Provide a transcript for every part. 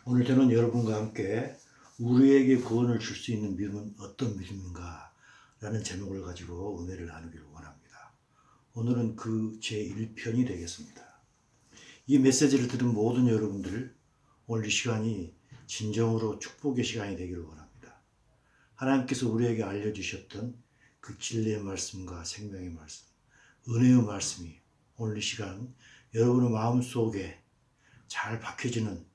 오늘 저는 여러분과 함께 우리에게 구원을 줄 수 있는 믿음은 어떤 믿음인가 라는 제목을 가지고 은혜를 나누기를 원합니다. 오늘은 그 제1편이 되겠습니다. 이 메시지를 들은 모든 여러분들, 오늘 이 시간이 진정으로 축복의 시간이 되기를 원합니다. 하나님께서 우리에게 알려주셨던 그 진리의 말씀과 생명의 말씀, 은혜의 말씀이 오늘 이 시간 여러분의 마음속에 잘 박혀지는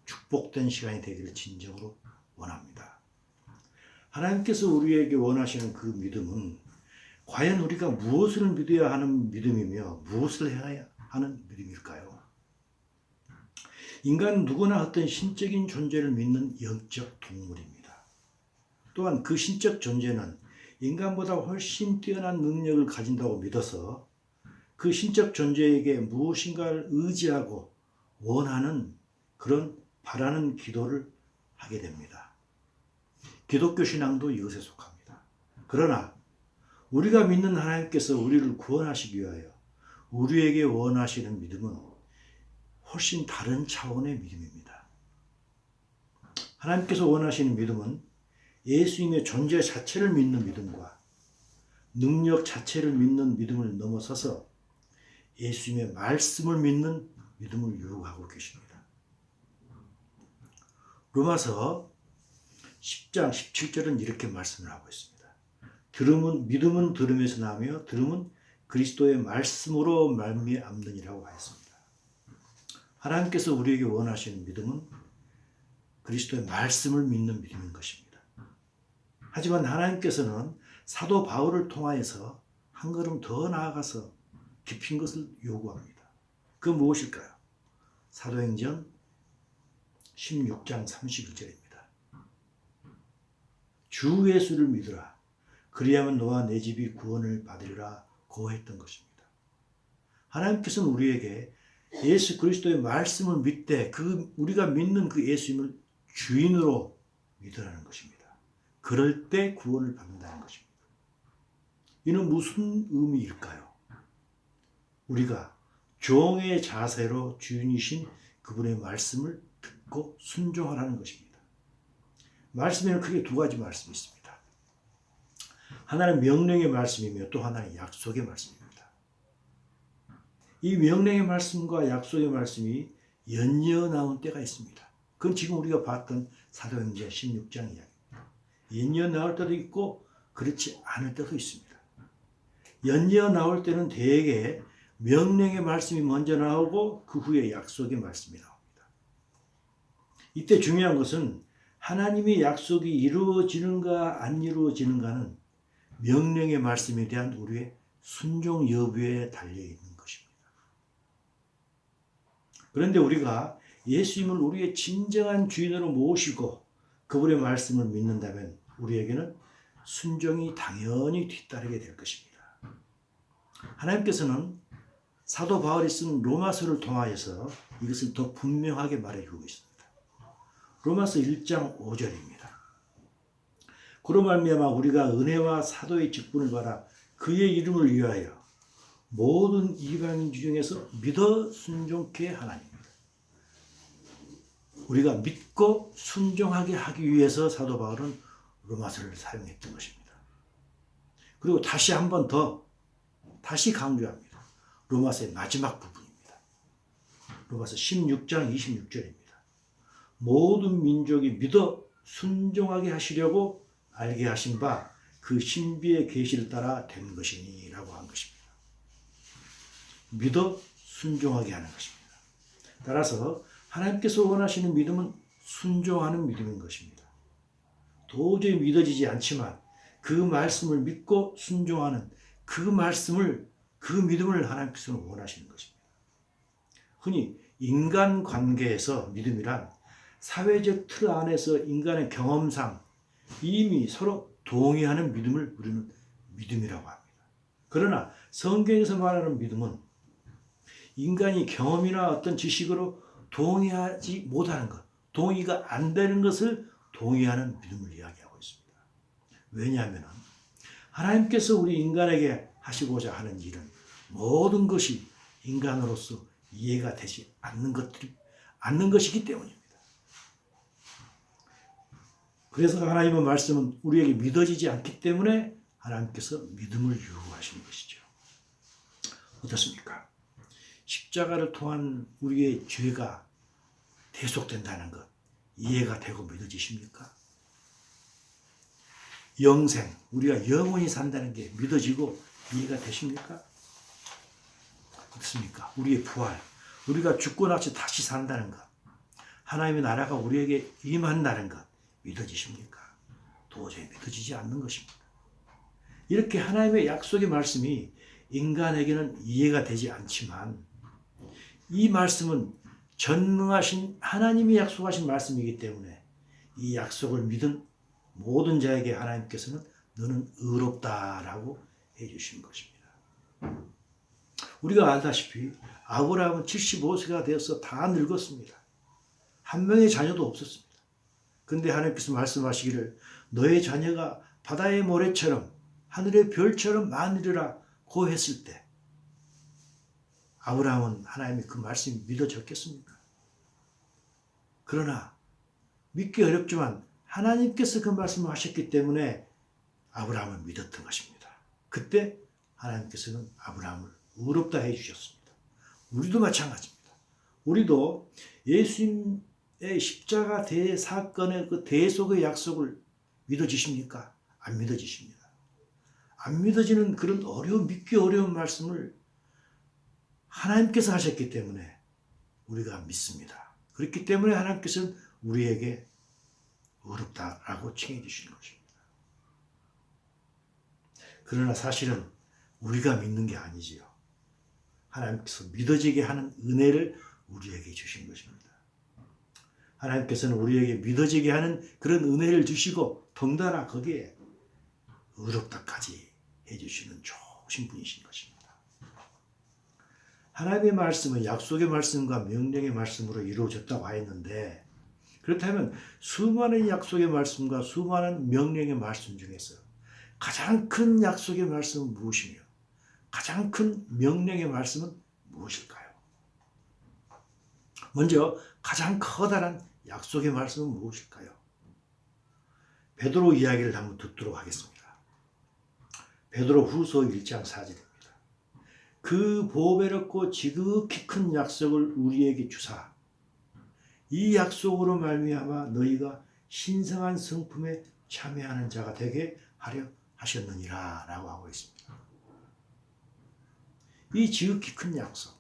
축복된 시간이 되기를 진정으로 원합니다. 하나님께서 우리에게 원하시는 그 믿음은 과연 우리가 무엇을 믿어야 하는 믿음이며 무엇을 해야 하는 믿음일까요? 인간 누구나 어떤 신적인 존재를 믿는 영적 동물입니다. 또한 그 신적 존재는 인간보다 훨씬 뛰어난 능력을 가진다고 믿어서 그 신적 존재에게 무엇인가를 의지하고 원하는 그런 바라는 기도를 하게 됩니다. 기독교 신앙도 이것에 속합니다. 그러나 우리가 믿는 하나님께서 우리를 구원하시기 위하여 우리에게 원하시는 믿음은 훨씬 다른 차원의 믿음입니다. 하나님께서 원하시는 믿음은 예수님의 존재 자체를 믿는 믿음과 능력 자체를 믿는 믿음을 넘어서서 예수님의 말씀을 믿는 믿음을 요구하고 계십니다. 로마서 10장 17절은 이렇게 말씀을 하고 있습니다. 믿음은 들음에서 나며 들음은 그리스도의 말씀으로 말미암느니라고 하였습니다. 하나님께서 우리에게 원하시는 믿음은 그리스도의 말씀을 믿는 믿음인 것입니다. 하지만 하나님께서는 사도 바울을 통하여서 한 걸음 더 나아가서 깊은 것을 요구합니다. 그 무엇일까요? 사도행전 16장 31절입니다. 주 예수를 믿으라. 그리하면 너와 내 집이 구원을 받으리라 고했던 것입니다. 하나님께서는 우리에게 예수 그리스도의 말씀을 믿되 우리가 믿는 그 예수님을 주인으로 믿으라는 것입니다. 그럴 때 구원을 받는다는 것입니다. 이는 무슨 의미일까요? 우리가 종의 자세로 주인이신 그분의 말씀을 듣고 순종하라는 것입니다. 말씀에는 크게 두 가지 말씀이 있습니다. 하나는 명령의 말씀이며 또 하나는 약속의 말씀입니다. 이 명령의 말씀과 약속의 말씀이 연이어 나온 때가 있습니다. 그건 지금 우리가 봤던 사도행전 16장 이야기입니다. 연이어 나올 때도 있고 그렇지 않을 때도 있습니다. 연이어 나올 때는 대개 명령의 말씀이 먼저 나오고 그 후에 약속의 말씀이 나옵니다. 이때 중요한 것은 하나님의 약속이 이루어지는가 안 이루어지는가는 명령의 말씀에 대한 우리의 순종 여부에 달려있는 것입니다. 그런데 우리가 예수님을 우리의 진정한 주인으로 모시고 그분의 말씀을 믿는다면 우리에게는 순종이 당연히 뒤따르게 될 것입니다. 하나님께서는 사도 바울이 쓴 로마서를 통하여서 이것을 더 분명하게 말해주고 있습니다. 로마서 1장 5절입니다. 그로 말미암아 우리가 은혜와 사도의 직분을 받아 그의 이름을 위하여 모든 이방인 중에서 믿어 순종케 하나님입니다. 우리가 믿고 순종하게 하기 위해서 사도 바울은 로마서를 사용했던 것입니다. 그리고 다시 한 번 더 다시 강조합니다. 로마서의 마지막 부분입니다. 로마서 16장 26절입니다. 모든 민족이 믿어 순종하게 하시려고 알게 하신 바 그 신비의 계시를 따라 된 것이니 라고 한 것입니다. 믿어 순종하게 하는 것입니다. 따라서 하나님께서 원하시는 믿음은 순종하는 믿음인 것입니다. 도저히 믿어지지 않지만 그 말씀을 믿고 순종하는 그 믿음을 하나님께서는 원하시는 것입니다. 흔히 인간관계에서 믿음이란 사회적 틀 안에서 인간의 경험상 이미 서로 동의하는 믿음을 우리는 믿음이라고 합니다. 그러나 성경에서 말하는 믿음은 인간이 경험이나 어떤 지식으로 동의하지 못하는 것, 동의가 안 되는 것을 동의하는 믿음을 이야기하고 있습니다. 왜냐하면 하나님께서 우리 인간에게 하시고자 하는 일은 모든 것이 인간으로서 이해가 되지 않는 것이기 때문입니다. 그래서 하나님의 말씀은 우리에게 믿어지지 않기 때문에 하나님께서 믿음을 요구하시는 것이죠. 어떻습니까? 십자가를 통한 우리의 죄가 대속된다는 것 이해가 되고 믿어지십니까? 영생, 우리가 영원히 산다는 게 믿어지고 이해가 되십니까? 어떻습니까? 우리의 부활, 우리가 죽고 나서 다시 산다는 것, 하나님의 나라가 우리에게 임한다는 것 믿어지십니까? 도저히 믿어지지 않는 것입니다. 이렇게 하나님의 약속의 말씀이 인간에게는 이해가 되지 않지만 이 말씀은 전능하신 하나님이 약속하신 말씀이기 때문에 이 약속을 믿은 모든 자에게 하나님께서는 너는 의롭다라고 해주신 것입니다. 우리가 알다시피 아브라함은 75세가 되어서 다 늙었습니다. 한 명의 자녀도 없었습니다. 그런데 하나님께서 말씀하시기를 너의 자녀가 바다의 모래처럼 하늘의 별처럼 많으리라 고 했을 때 아브라함은 하나님의 그 말씀이 믿어졌겠습니까? 그러나 믿기 어렵지만 하나님께서 그 말씀을 하셨기 때문에 아브라함을 믿었던 것입니다. 그때 하나님께서는 아브라함을 의롭다 해주셨습니다. 우리도 마찬가지입니다. 우리도 예수님의 십자가 대사건의 그 대속의 약속을 믿어지십니까? 안 믿어지십니다. 안 믿어지는 그런 믿기 어려운 말씀을 하나님께서 하셨기 때문에 우리가 믿습니다. 그렇기 때문에 하나님께서는 우리에게 의롭다라고 칭해 주시는 것입니다. 그러나 사실은 우리가 믿는 게 아니지요. 하나님께서 믿어지게 하는 은혜를 우리에게 주신 것입니다. 하나님께서는 우리에게 믿어지게 하는 그런 은혜를 주시고 더군다나 거기에 의롭다까지 해주시는 좋으신 분이신 것입니다. 하나님의 말씀은 약속의 말씀과 명령의 말씀으로 이루어졌다고 하였는데 그렇다면 수많은 약속의 말씀과 수많은 명령의 말씀 중에서 가장 큰 약속의 말씀은 무엇이며 가장 큰 명령의 말씀은 무엇일까요? 먼저 가장 커다란 약속의 말씀은 무엇일까요? 베드로 이야기를 한번 듣도록 하겠습니다. 베드로 후서 1장 4절입니다. 그 보배롭고 지극히 큰 약속을 우리에게 주사 이 약속으로 말미암아 너희가 신성한 성품에 참여하는 자가 되게 하려 하셨느니라 라고 하고 있습니다. 이 지극히 큰 약속.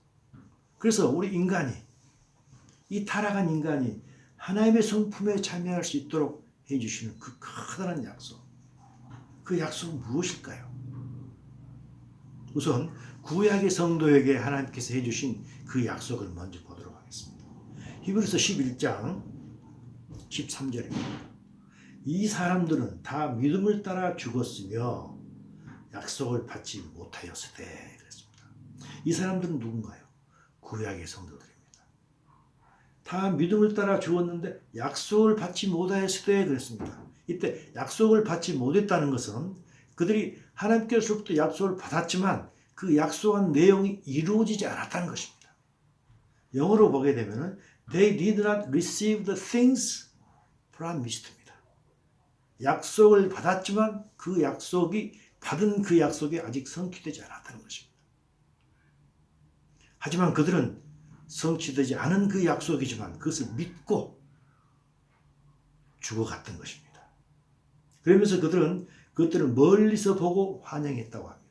그래서 우리 인간이 이 타락한 인간이 하나님의 성품에 참여할 수 있도록 해주시는 그 커다란 약속. 그 약속은 무엇일까요? 우선 구약의 성도에게 하나님께서 해주신 그 약속을 먼저 보도록 하겠습니다. 히브리서 11장 13절입니다. 이 사람들은 다 믿음을 따라 죽었으며 약속을 받지 못하였으되 그랬습니다. 이 사람들은 누군가요? 구약의 성도들입니다. 다 믿음을 따라 죽었는데 약속을 받지 못하였으되 그랬습니다. 이때 약속을 받지 못했다는 것은 그들이 하나님께서부터 약속을 받았지만 그 약속한 내용이 이루어지지 않았다는 것입니다. 영어로 보게 되면 They did not receive the things promised입니다. 약속을 받았지만 받은 그 약속이 아직 성취되지 않았다는 것입니다. 하지만 그들은 성취되지 않은 그 약속이지만 그것을 믿고 죽어갔던 것입니다. 그러면서 그들은 그것들을 멀리서 보고 환영했다고 합니다.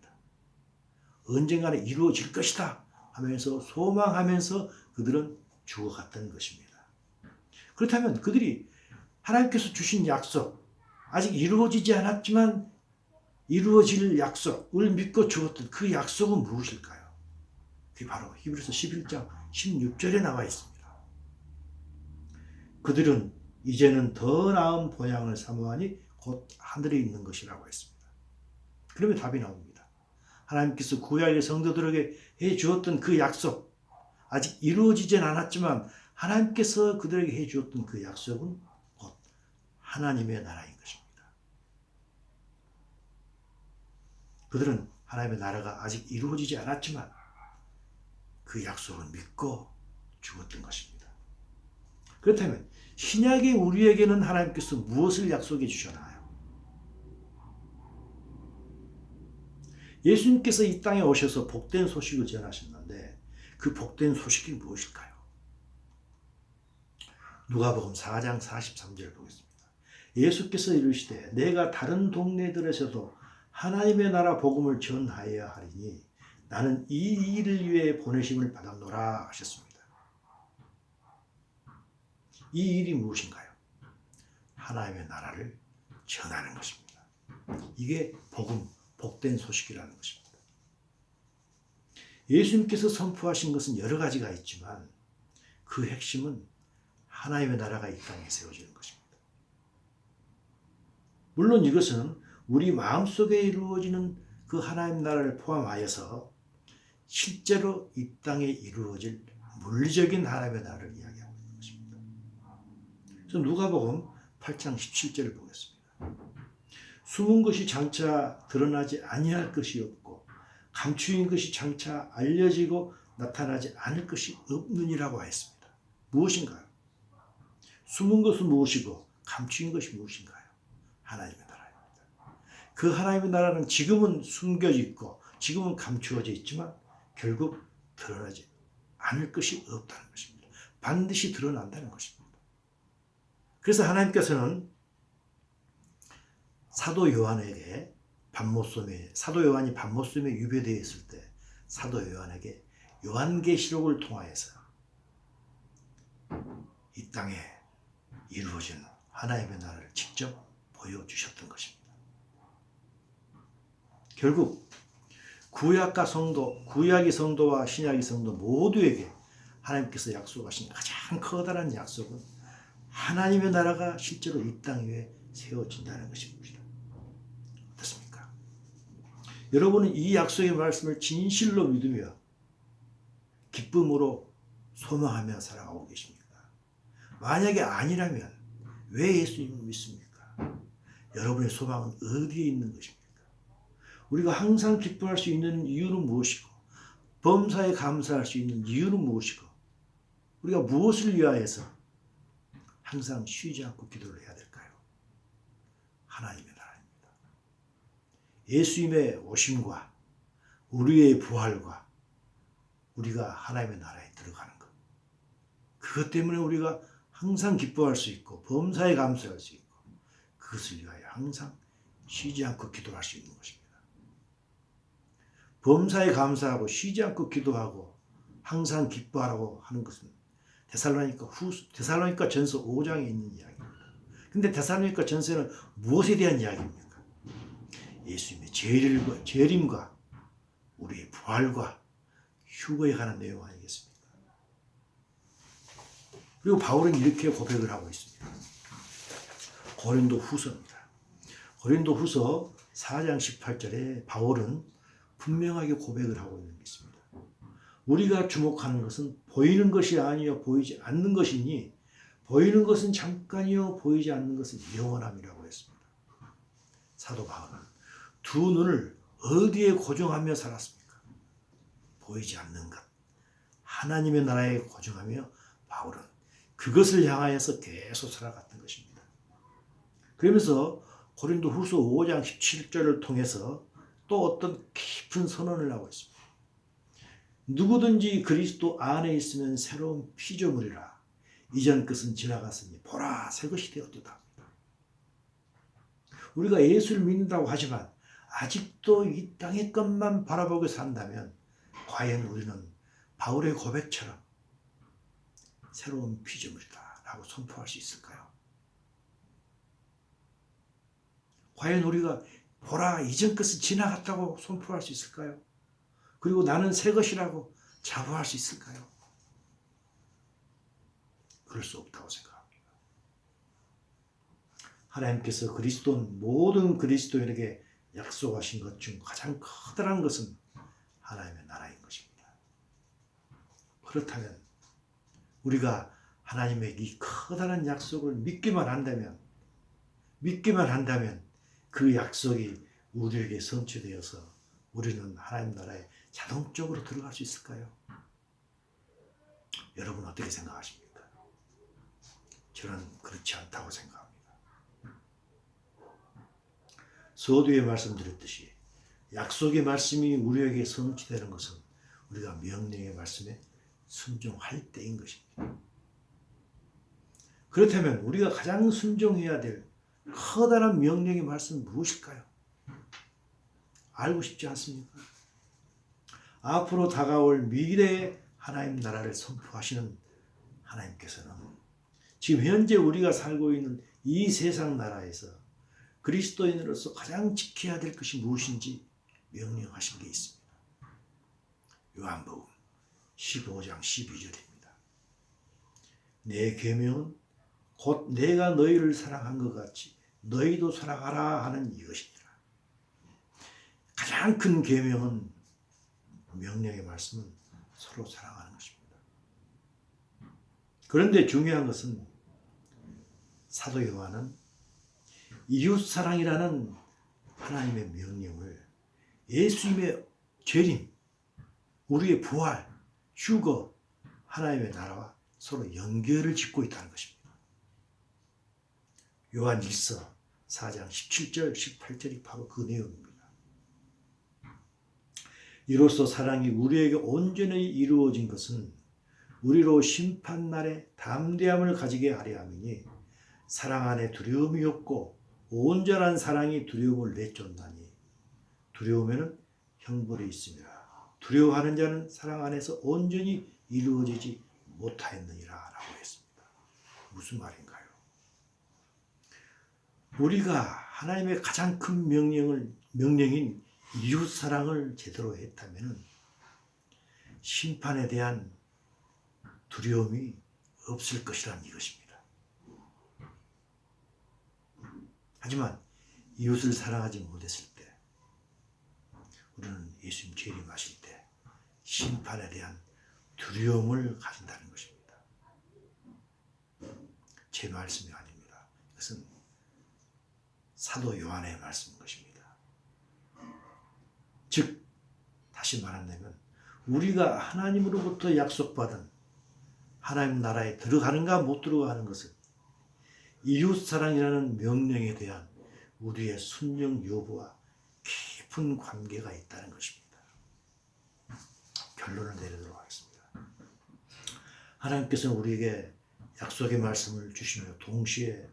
언젠가는 이루어질 것이다 하면서 소망하면서 그들은 죽어갔던 것입니다. 그렇다면 그들이 하나님께서 주신 약속, 아직 이루어지지 않았지만 이루어질 약속을 믿고 죽었던 그 약속은 무엇일까요? 그게 바로 히브리서 11장 16절에 나와 있습니다. 그들은 이제는 더 나은 본향을 사모하니 곧 하늘에 있는 것이라고 했습니다. 그러면 답이 나옵니다. 하나님께서 구약의 성도들에게 해 주었던 그 약속, 아직 이루어지진 않았지만 하나님께서 그들에게 해 주었던 그 약속은 곧 하나님의 나라인 것입니다. 그들은 하나님의 나라가 아직 이루어지지 않았지만 그 약속을 믿고 죽었던 것입니다. 그렇다면 신약의 우리에게는 하나님께서 무엇을 약속해 주셨나요? 예수님께서 이 땅에 오셔서 복된 소식을 전하셨는데 그 복된 소식이 무엇일까요? 누가복음 4장 43절 보겠습니다. 예수께서 이르시되 내가 다른 동네들에서도 하나님의 나라 복음을 전하여야 하리니 나는 이 일을 위해 보내심을 받았노라 하셨습니다. 이 일이 무엇인가요? 하나님의 나라를 전하는 것입니다. 이게 복음, 복된 소식이라는 것입니다. 예수님께서 선포하신 것은 여러 가지가 있지만 그 핵심은 하나님의 나라가 이 땅에 세워지는 것입니다. 물론 이것은 우리 마음속에 이루어지는 그 하나님 나라를 포함하여서 실제로 이 땅에 이루어질 물리적인 하나님의 나라를 이야기하고 있는 것입니다. 그래서 누가복음 8장 17절을 보겠습니다. 숨은 것이 장차 드러나지 아니할 것이 없고 감추인 것이 장차 알려지고 나타나지 않을 것이 없느니라고 하였습니다. 무엇인가요? 숨은 것은 무엇이고 감추인 것이 무엇인가요? 하나님의 나라입니다. 그 하나님의 나라는 지금은 숨겨져 있고 지금은 감추어져 있지만 결국 드러나지 않을 것이 없다는 것입니다. 반드시 드러난다는 것입니다. 그래서 하나님께서는 사도 요한이 밤모섬에 유배되어 있을 때 사도 요한에게 요한계시록을 통하여서 이 땅에 이루어진 하나님의 나라를 직접 보여주셨던 것입니다. 결국 구약의 성도와 신약의 성도 모두에게 하나님께서 약속하신 가장 커다란 약속은 하나님의 나라가 실제로 이 땅 위에 세워진다는 것입니다. 어떻습니까? 여러분은 이 약속의 말씀을 진실로 믿으며 기쁨으로 소망하며 살아가고 계십니까? 만약에 아니라면 왜 예수님을 믿습니까? 여러분의 소망은 어디에 있는 것입니까? 우리가 항상 기뻐할 수 있는 이유는 무엇이고 범사에 감사할 수 있는 이유는 무엇이고 우리가 무엇을 위하여서 항상 쉬지 않고 기도를 해야 될까요? 하나님의 나라입니다. 예수님의 오심과 우리의 부활과 우리가 하나님의 나라에 들어가는 것. 그것 때문에 우리가 항상 기뻐할 수 있고 범사에 감사할 수 있고 그것을 위하여 항상 쉬지 않고 기도할 수 있는 것입니다. 범사에 감사하고 쉬지 않고 기도하고 항상 기뻐하라고 하는 것은 데살로니가 전서 5장에 있는 이야기입니다. 근데 데살로니가 전서는 무엇에 대한 이야기입니까? 예수님의 재림과 우리의 부활과 휴거에 관한 내용 아니겠습니까? 그리고 바울은 이렇게 고백을 하고 있습니다. 고린도 후서입니다. 고린도 후서 4장 18절에 바울은 분명하게 고백을 하고 있는 게 있습니다. 우리가 주목하는 것은 보이는 것이 아니요 보이지 않는 것이니 보이는 것은 잠깐이요 보이지 않는 것은 영원함이라고 했습니다. 사도 바울은 두 눈을 어디에 고정하며 살았습니까? 보이지 않는 것. 하나님의 나라에 고정하며 바울은 그것을 향하여서 계속 살아갔던 것입니다. 그러면서 고린도 후서 5장 17절을 통해서 또 어떤 깊은 선언을 하고 있습니다. 누구든지 그리스도 안에 있으면 새로운 피조물이라. 이전 것은 지나갔으니 보라 새 것이 되었도다. 우리가 예수를 믿는다고 하지만 아직도 이 땅의 것만 바라보고 산다면 과연 우리는 바울의 고백처럼 새로운 피조물이다 라고 선포할 수 있을까요? 과연 우리가 보라 이전 것은 지나갔다고 선포할 수 있을까요? 그리고 나는 새 것이라고 자부할 수 있을까요? 그럴 수 없다고 생각합니다. 하나님께서 모든 그리스도인에게 약속하신 것 중 가장 커다란 것은 하나님의 나라인 것입니다. 그렇다면 우리가 하나님의 이 커다란 약속을 믿기만 한다면 그 약속이 우리에게 성취되어서 우리는 하나님 나라에 자동적으로 들어갈 수 있을까요? 여러분 어떻게 생각하십니까? 저는 그렇지 않다고 생각합니다. 서두에 말씀드렸듯이 약속의 말씀이 우리에게 성취되는 것은 우리가 명령의 말씀에 순종할 때인 것입니다. 그렇다면 우리가 가장 순종해야 될 커다란 명령의 말씀은 무엇일까요? 알고 싶지 않습니까? 앞으로 다가올 미래의 하나님 나라를 선포하시는 하나님께서는 지금 현재 우리가 살고 있는 이 세상 나라에서 그리스도인으로서 가장 지켜야 될 것이 무엇인지 명령하신 게 있습니다. 요한복음 15장 12절입니다. 내 계명은 곧 내가 너희를 사랑한 것 같이 너희도 사랑하라 하는 이것이니라. 가장 큰 계명은 명령의 말씀은 서로 사랑하는 것입니다. 그런데 중요한 것은 사도 요한은 이웃사랑이라는 하나님의 명령을 예수님의 재림, 우리의 부활, 휴거, 하나님의 나라와 서로 연결을 짓고 있다는 것입니다. 요한 1서 4장 17절, 18절이 바로 그 내용입니다. 이로써 사랑이 우리에게 온전히 이루어진 것은 우리로 심판날에 담대함을 가지게 하려 함이니 사랑 안에 두려움이 없고 온전한 사랑이 두려움을 내쫓나니 두려움에는 형벌이 있습니다. 두려워하는 자는 사랑 안에서 온전히 이루어지지 못하였느니라 라고 했습니다. 무슨 말인가요? 우리가 하나님의 가장 큰 명령인 이웃사랑을 제대로 했다면 심판에 대한 두려움이 없을 것이라는 이것입니다. 하지만 이웃을 사랑하지 못했을 때 우리는 예수님 재림하실 때 심판에 대한 두려움을 가진다는 것입니다. 제 말씀이 아닙니다. 이것은 사도 요한의 말씀인 것입니다. 즉 다시 말한다면 우리가 하나님으로부터 약속받은 하나님 나라에 들어가는가 못 들어가는 것은 이웃사랑이라는 명령에 대한 우리의 순종 여부와 깊은 관계가 있다는 것입니다. 결론을 내리도록 하겠습니다. 하나님께서는 우리에게 약속의 말씀을 주시며 동시에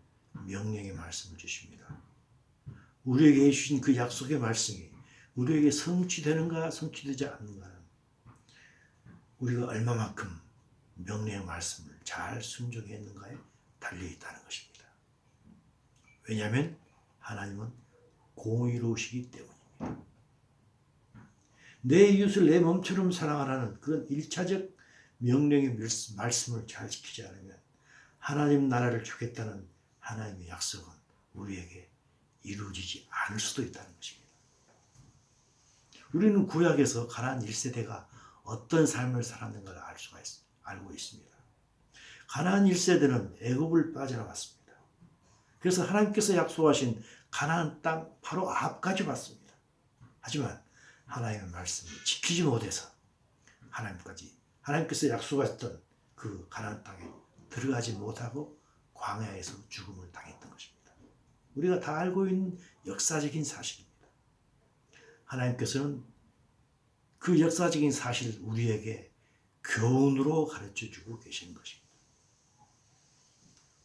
명령의 말씀을 주십니다. 우리에게 해주신 그 약속의 말씀이 우리에게 성취되는가 성취되지 않는가는 우리가 얼마만큼 명령의 말씀을 잘 순종했는가에 달려있다는 것입니다. 왜냐하면 하나님은 공의로우시기 때문입니다. 내 이웃을 내 몸처럼 사랑하라는 그런 1차적 명령의 말씀을 잘 지키지 않으면 하나님 나라를 주겠다는 하나님의 약속은 우리에게 이루어지지 않을 수도 있다는 것입니다. 우리는 구약에서 가나안 1세대가 어떤 삶을 살았는가를 알고 있습니다. 가나안 1세대는 애굽을 빠져나왔습니다. 그래서 하나님께서 약속하신 가나안 땅 바로 앞까지 왔습니다. 하지만 하나님의 말씀을 지키지 못해서 하나님께서 약속하셨던 그 가나안 땅에 들어가지 못하고 광야에서 죽음을 당했던 것입니다. 우리가 다 알고 있는 역사적인 사실입니다. 하나님께서는 그 역사적인 사실을 우리에게 교훈으로 가르쳐주고 계시는 것입니다.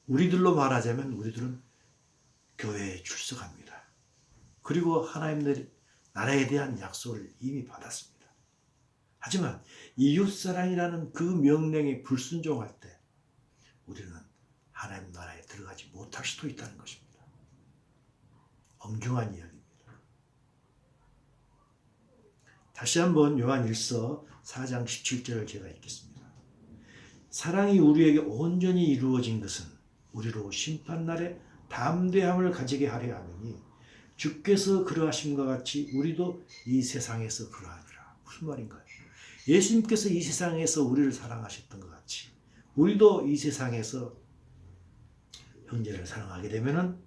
우리들로 말하자면 우리들은 교회에 출석합니다. 그리고 하나님 나라에 대한 약속을 이미 받았습니다. 하지만 이웃사랑이라는 그 명령에 불순종할 때 우리는 하나님 나라에 들어가지 못할 수도 있다는 것입니다. 엄중한 이야기입니다. 다시 한번 요한 1서 4장 17절을 제가 읽겠습니다. 사랑이 우리에게 온전히 이루어진 것은 우리로 심판날에 담대함을 가지게 하려 함이니 주께서 그러하심과 같이 우리도 이 세상에서 그러하니라. 무슨 말인가요? 예수님께서 이 세상에서 우리를 사랑하셨던 것 같이 우리도 이 세상에서 형제를 사랑하게 되면은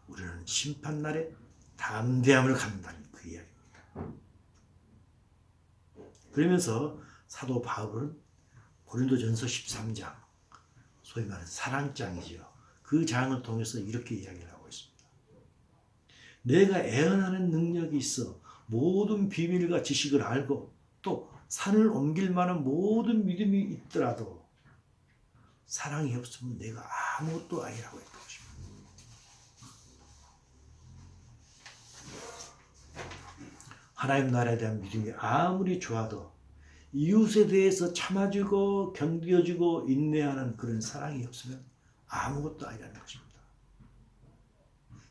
우리는 심판날에 담대함을 갖는다는 그 이야기입니다. 그러면서 사도 바울은 고린도전서 13장 소위 말해서 사랑장이죠. 그 장을 통해서 이렇게 이야기를 하고 있습니다. 내가 애언하는 능력이 있어 모든 비밀과 지식을 알고 또 산을 옮길 만한 모든 믿음이 있더라도 사랑이 없으면 내가 아무것도 아니라고 했던 것입니다. 하나님 나라에 대한 믿음이 아무리 좋아도 이웃에 대해서 참아주고 견뎌주고 인내하는 그런 사랑이 없으면 아무것도 아니라는 것입니다.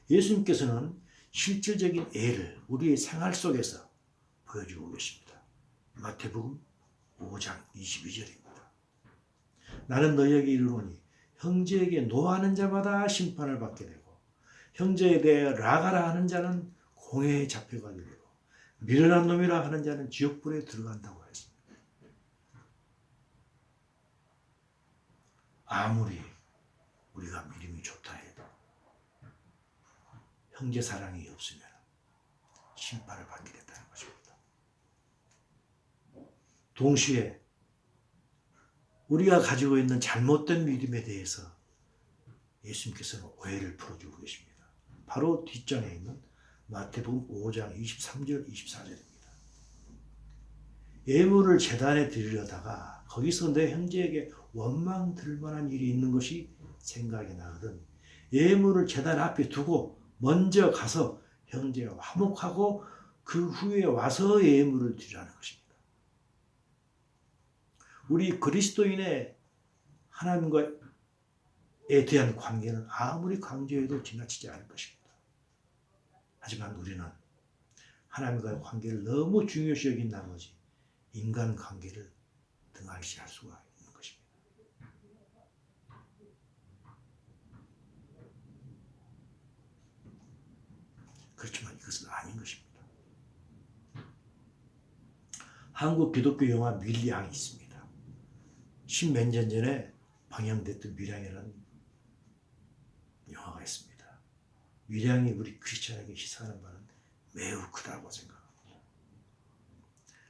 예수님께서는 실질적인 애를 우리의 생활 속에서 보여주고 계십니다. 마태복음 5장 22절입니다. 나는 너희에게 이르노니 형제에게 노하는 자마다 심판을 받게 되고 형제에 대해 라가라 하는 자는 공회에 잡혀가게 되고 미련한 놈이라 하는 자는 지옥불에 들어간다고 했습니다. 아무리 우리가 믿음이 좋다 해도 형제 사랑이 없으면 심판을 받게 된다는 것입니다. 동시에 우리가 가지고 있는 잘못된 믿음에 대해서 예수님께서는 오해를 풀어주고 계십니다. 바로 뒷장에 있는 마태복음 5장 23절 24절입니다. 예물을 제단에 드리려다가 거기서 내 형제에게 원망 들 만한 일이 있는 것이 생각이 나거든 예물을 제단 앞에 두고 먼저 가서 형제와 화목하고 그 후에 와서 예물을 드리라는 것입니다. 우리 그리스도인의 하나님과에 대한 관계는 아무리 강조해도 지나치지 않을 것입니다. 하지만 우리는 하나님과의 관계를 너무 중요시 여긴 나머지 인간 관계를 등한시할 수가 있는 것입니다. 그렇지만 이것은 아닌 것입니다. 한국 기독교 영화 밀양이 있습니다. 십몇 년 전에 방영됐던 밀양이라는 영화가 있습니다. 밀양이 우리 크리스천에게 시사하는 바는 매우 크다고 생각합니다.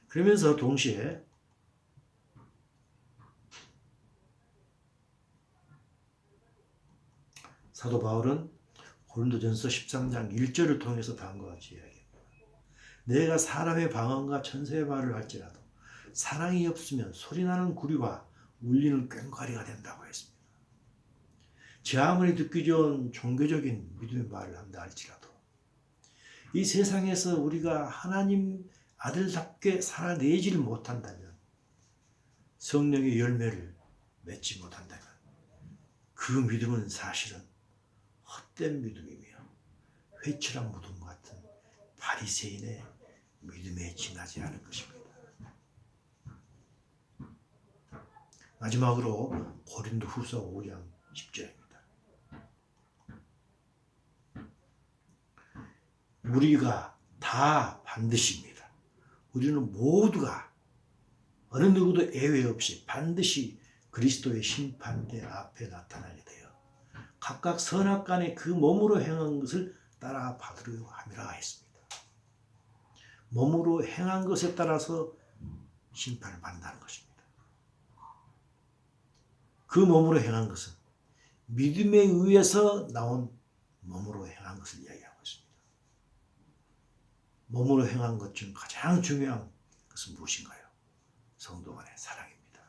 그러면서 동시에 사도 바울은 고린도전서 13장 1절을 통해서 다음과 같이 이야기합니다. 내가 사람의 방언과 천사의 말을 할지라도 사랑이 없으면 소리나는 구리와 울리는 꽹과리가 된다고 했습니다. 제 아무리 듣기 좋은 종교적인 믿음의 말을 한다 할지라도 이 세상에서 우리가 하나님 아들답게 살아내지를 못한다면 성령의 열매를 맺지 못한다면 그 믿음은 사실은 헛된 믿음이며 회칠한 무덤 같은 바리새인의 믿음에 지나지 않을 것입니다. 마지막으로 고린도후서 5장 10절입니다. 우리가 다 반드시입니다. 우리는 모두가 어느 누구도 예외 없이 반드시 그리스도의 심판대 앞에 나타나게 되어 각각 선악간에 그 몸으로 행한 것을 따라 받으려 함이라 했습니다. 몸으로 행한 것에 따라서 심판을 받는다는 것입니다. 그 몸으로 행한 것은 믿음에 의해서 나온 몸으로 행한 것을 이야기하고 있습니다. 몸으로 행한 것 중 가장 중요한 것은 무엇인가요? 성도 간의 사랑입니다.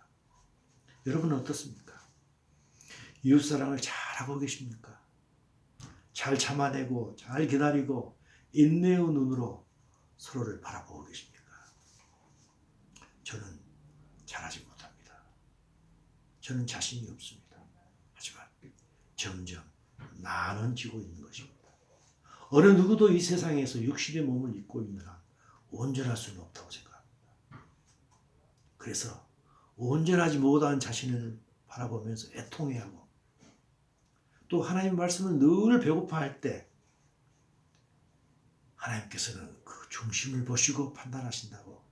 여러분은 어떻습니까? 이웃사랑을 잘하고 계십니까? 잘 참아내고 잘 기다리고 인내의 눈으로 서로를 바라보고 계십니까? 저는 잘하지 못합니다. 저는 자신이 없습니다. 하지만 점점 나눠지고 있는 것입니다. 어느 누구도 이 세상에서 육신의 몸을 입고 있는 한 온전할 수는 없다고 생각합니다. 그래서 온전하지 못한 자신을 바라보면서 애통해하고 또 하나님 말씀을 늘 배고파할 때 하나님께서는 그 중심을 보시고 판단하신다고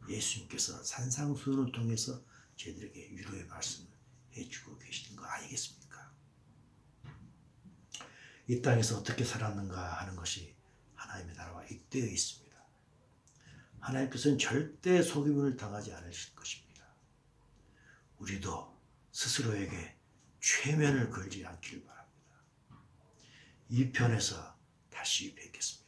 예수님께서 산상수훈을 통해서 저희들에게 위로의 말씀을 해주고 계시는 거 아니겠습니까? 이 땅에서 어떻게 살았는가 하는 것이 하나님의 나라와 입되어 있습니다. 하나님께서는 절대 속임을 당하지 않으실 것입니다. 우리도 스스로에게 최면을 걸지 않길 바랍니다. 2편에서 다시 뵙겠습니다.